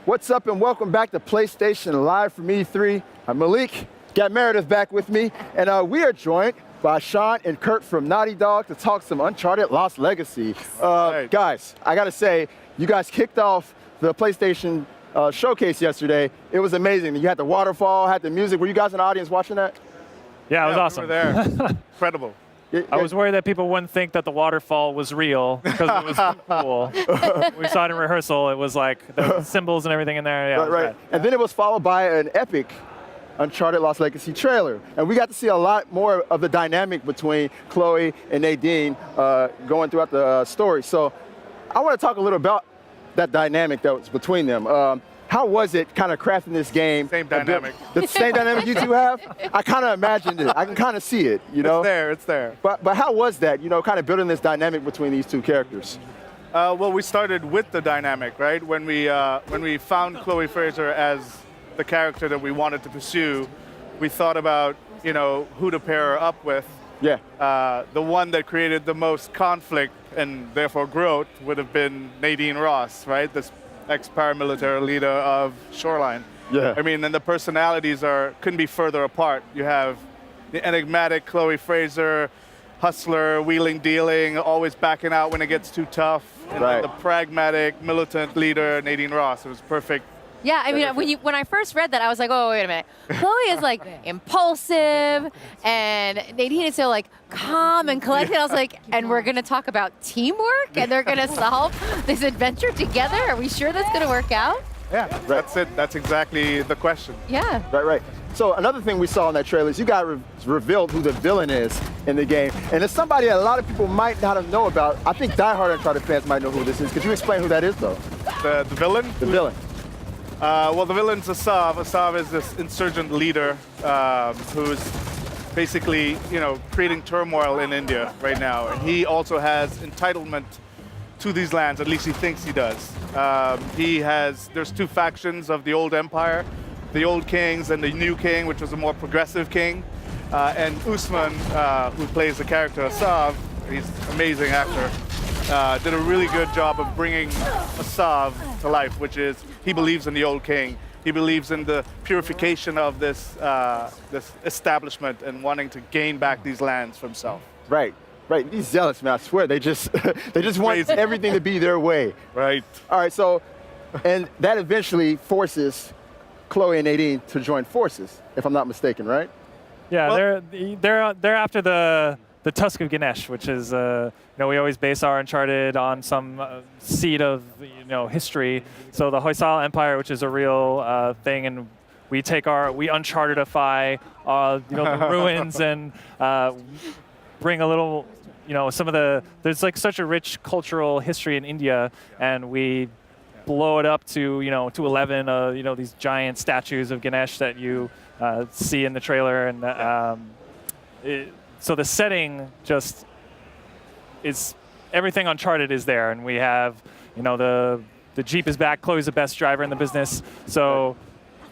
What's up and welcome back to PlayStation Live from E3. I'm Malik, got Meredith back with me, and we are joined by Sean and Kurt from Naughty Dog to talk some Uncharted Lost Legacy. Guys, I gotta say, you guys kicked off the PlayStation showcase yesterday. It was amazing. You had the waterfall, had the music. Were you guys in the audience watching that? Yeah, it was awesome. We were there. Incredible. I was worried that people wouldn't think that the waterfall was real because it was cool. We saw it in rehearsal. It was like the symbols and everything in there. Yeah, right. And then it was followed by an epic Uncharted Lost Legacy trailer. And we got to see a lot more of the dynamic between Chloe and Nadine going throughout the story. So I want to talk a little about that dynamic that was between them. How was it kind of crafting this game? Same dynamic. The same dynamic you two have? I kind of imagined it. I can kind of see it, you know? It's there. But how was that, you know, kind of building this dynamic between these two characters? Well, we started with the dynamic, right? When we found Chloe Fraser as the character that we wanted to pursue, we thought about, you know, who to pair her up with. Yeah. The one that created the most conflict and therefore growth would have been Nadine Ross, right? This ex-paramilitary leader of Shoreline. Yeah. I mean, and the personalities couldn't be further apart. You have the enigmatic Chloe Fraser, hustler, wheeling, dealing, always backing out when it gets too tough. And then the pragmatic, militant leader, Nadine Ross. It was perfect. Yeah, I mean, when I first read that, I was like, oh, wait a minute. Chloe is like impulsive, and Nadine is so like calm and collected. I was like, and we're gonna talk about teamwork, and they're gonna solve this adventure together. Are we sure that's gonna work out? Yeah, that's it. That's exactly the question. Yeah. Right. So another thing we saw in that trailer is you guys revealed who the villain is in the game. And it's somebody that a lot of people might not have known about. I think diehard Uncharted fans might know who this is. Could you explain who that is, though? The villain? The villain. Well, the villain's Asav. Asav is this insurgent leader who's basically, you know, creating turmoil in India right now. And he also has entitlement to these lands, at least he thinks he does. There's two factions of the old empire, the old kings and the new king, which was a more progressive king. And Usman, who plays the character Asav, he's an amazing actor, did a really good job of bringing Asav to life, which is he believes in the old king. He believes in the purification of this establishment and wanting to gain back these lands for himself. Right. These zealots, man, I swear, they just want everything to be their way. Right. All right, so, and that eventually forces Chloe and Nadine to join forces, if I'm not mistaken, right? Yeah, well, they're after the Tusk of Ganesh, which is, you know, we always base our Uncharted on some seed of, you know, history. So the Hoysala Empire, which is a real thing, and we Unchartedify, you know, the ruins and bring a little, you know, there's like such a rich cultural history in India, and we blow it up to, you know, to 11, you know, these giant statues of Ganesh that you see in the trailer, and so the setting just is, everything Uncharted is there, and we have, you know, the Jeep is back. Chloe's the best driver in the business, so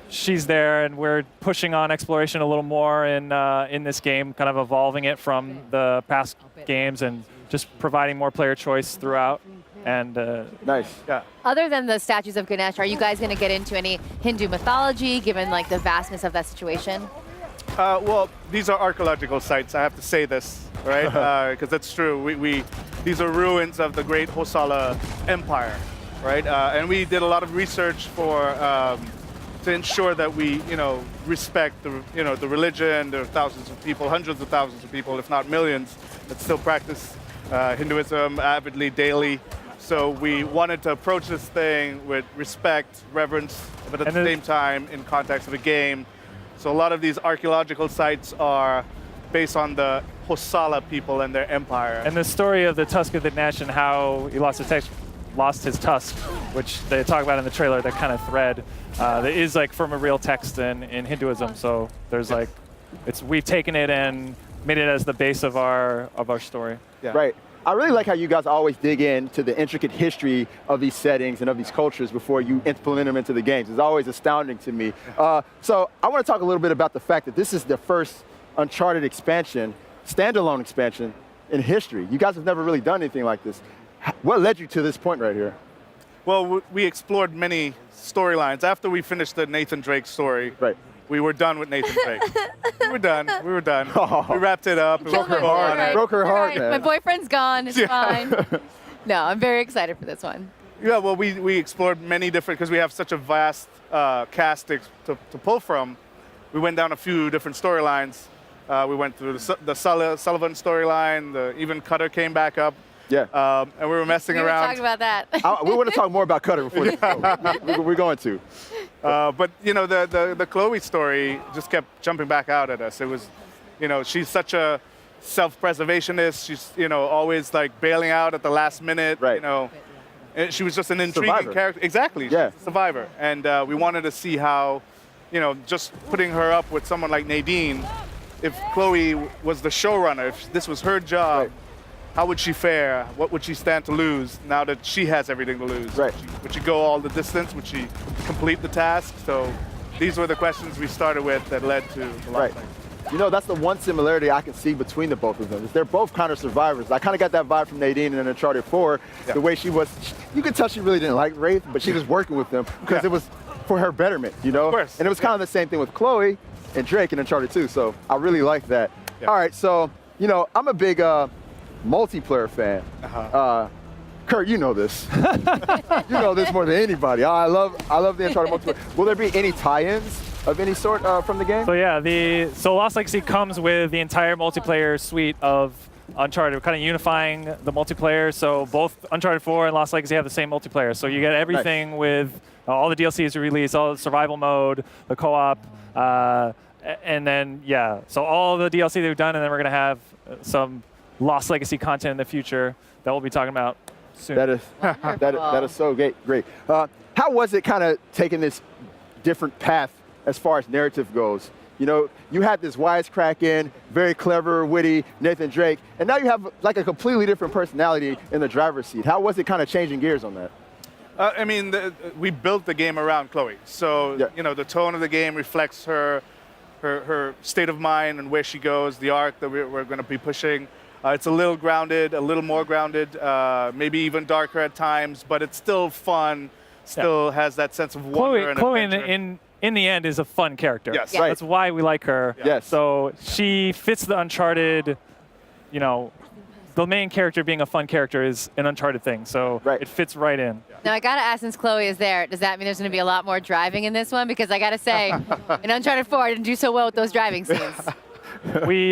she's there, and we're pushing on exploration a little more in this game, kind of evolving it from the past games and just providing more player choice throughout. And nice. Yeah. Other than the statues of Ganesh, are you guys going to get into any Hindu mythology, given like the vastness of that situation? Well, these are archaeological sites. I have to say this, right? Because that's true. These are ruins of the great Hoysala Empire, right? And we did a lot of research to ensure that we, you know, respect the religion. There are thousands of people, hundreds of thousands of people, if not millions, that still practice Hinduism avidly daily. So we wanted to approach this thing with respect, reverence, but at the same time in context of a game. So a lot of these archaeological sites are based on the Hoysala people and their empire. And the story of the Tusk of the Ganesh and how he lost his tusk, which they talk about in the trailer, that kind of thread, that is like from a real text in Hinduism. So there's like, we've taken it and made it as the base of our story. Yeah. Right. I really like how you guys always dig into the intricate history of these settings and of these cultures before you implement them into the games. It's always astounding to me. So I want to talk a little bit about the fact that this is the first Uncharted expansion, standalone expansion in history. You guys have never really done anything like this. What led you to this point right here? Well, we explored many storylines. After we finished the Nathan Drake story, Right. we were done with Nathan Drake. We were done. We were done. Oh. We wrapped it up. It Killed was my on boyfriend. it. Broke her heart, Right. man. My boyfriend's gone. It's fine. No, I'm very excited for this one. Yeah, well, we explored many different, because we have such a vast cast to pull from. We went down a few different storylines. We went through the Sullivan storyline. Even Cutter came back up. Yeah. And we were messing We were around. talking about that. We want to talk more about Cutter before this show. We're going to. But you know, the Chloe story just kept jumping back out at us. It was, you know, she's such a self-preservationist. She's, you know, always like bailing out at the last minute. Right. You know, and she was just an intriguing Survivor. character. Exactly. Yeah. She's a survivor, and we wanted to see how, you know, just putting her up with someone like Nadine, if Chloe was the showrunner, if this was her job. Right. How would she fare? What would she stand to lose now that she has everything to lose? Right. Would she go all the distance? Would she complete the task? So these were the questions we started with that led to the Right. last thing. You know, that's the one similarity I can see between the both of them. Is they're both kind of survivors. I kind of got that vibe from Nadine in Uncharted 4. Yeah. The way she was, you could tell she really didn't like Wraith, but she was working with them because Yeah. it was for her betterment, you know? Of course. And it was kind of the same thing with Chloe and Drake in Uncharted 2. So I really like that. Yeah. All right, so, you know, I'm a big multiplayer fan. Kurt, you know this. You know this more than anybody. I love the Uncharted multiplayer. Will there be any tie-ins of any sort from the game? So yeah, so Lost Legacy comes with the entire multiplayer suite of Uncharted. We're kind of unifying the multiplayer. So both Uncharted 4 and Lost Legacy have the same multiplayer. So you get everything with all the DLCs released, all the survival mode, the co-op, and then yeah. So all the DLC they've done, and then we're gonna have some Lost Legacy content in the future that we'll be talking about soon. That is so great. How was it kind of taking this different path as far as narrative goes? You know, you had this wisecracking, very clever, witty Nathan Drake, and now you have like a completely different personality in the driver's seat. How was it kind of changing gears on that? I mean, we built the game around Chloe. So, Yeah. you know, the tone of the game reflects her state of mind and where she goes, the arc that we're going to be pushing. It's a little grounded, a little more grounded, maybe even darker at times, but it's still fun, still has that sense of wonder and Chloe adventure. in the end is a fun character. Yes. Yeah. Right. That's why we like her. Yes. So she fits the Uncharted, you know, the main character being a fun character is an Uncharted thing. So Right. it fits right in. Now, I got to ask, since Chloe is there, does that mean there's going to be a lot more driving in this one? Because I got to say, in Uncharted 4, I didn't do so well with those driving scenes. We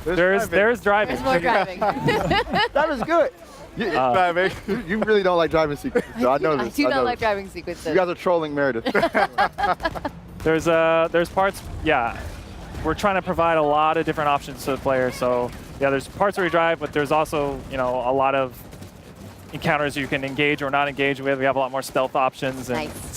there's driving. There's more driving. That was good. Driving. You really don't like driving sequences. So I know I this. do know not like this. driving sequences. You guys are trolling Meredith. There's parts. Yeah, we're trying to provide a lot of different options to the player. So yeah, there's parts where you drive, but there's also a lot of encounters you can engage or not engage with. We have a lot more stealth options and Nice.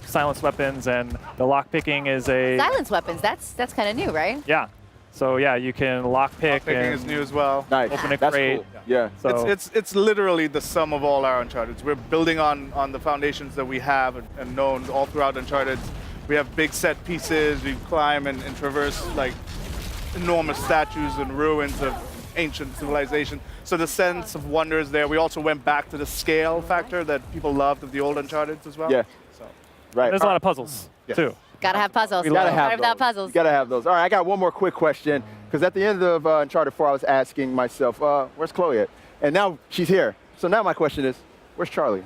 silence weapons, and the lock picking is a Silence weapons, that's kind of new, right? yeah. So yeah, you can lock pick Picking and is new as well. Nice. Open a That's crate. cool. Yeah. So It's literally the sum of all our Uncharted. We're building on the foundations that we have and known all throughout Uncharted. We have big set pieces. We climb and traverse like enormous statues and ruins of ancient civilization. So the sense of wonder is there. We also went back to the scale factor that people loved of the old Uncharted as well. Yeah. So. Right. there's a lot of puzzles too. Gotta have puzzles. We gotta have without those. puzzles. You gotta have those. All right, I got one more quick question, because at the end of Uncharted 4, I was asking myself, where's Chloe at? And now she's here. So now my question is, where's Charlie?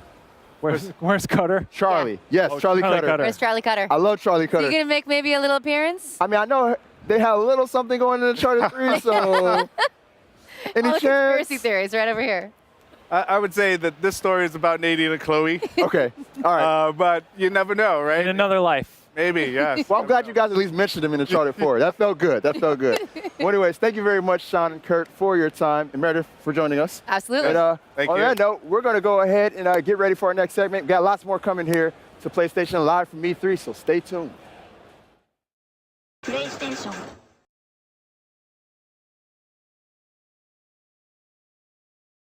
Where's Cutter? Charlie. Yes, Oh, Charlie Charlie Cutter. Cutter. Where's Charlie Cutter? I love Charlie So Cutter. you gonna make maybe a little appearance? I mean, I know they had a little something going in Uncharted 3, so All any the chance? conspiracy theories right over here. I would say that this story is about Nadine and Chloe, Okay, all right. but you never know, right? In another life. Maybe, yes. Well, I'm glad you guys at least mentioned him in Uncharted 4. That felt good. That felt good. Well, anyways, thank you very much, Sean and Kurt, for your time, and Meredith for joining us. Absolutely. And Thank on you. that note, we're going to go ahead and get ready for our next segment. We've got lots more coming here to PlayStation Live from E3, so stay tuned. PlayStation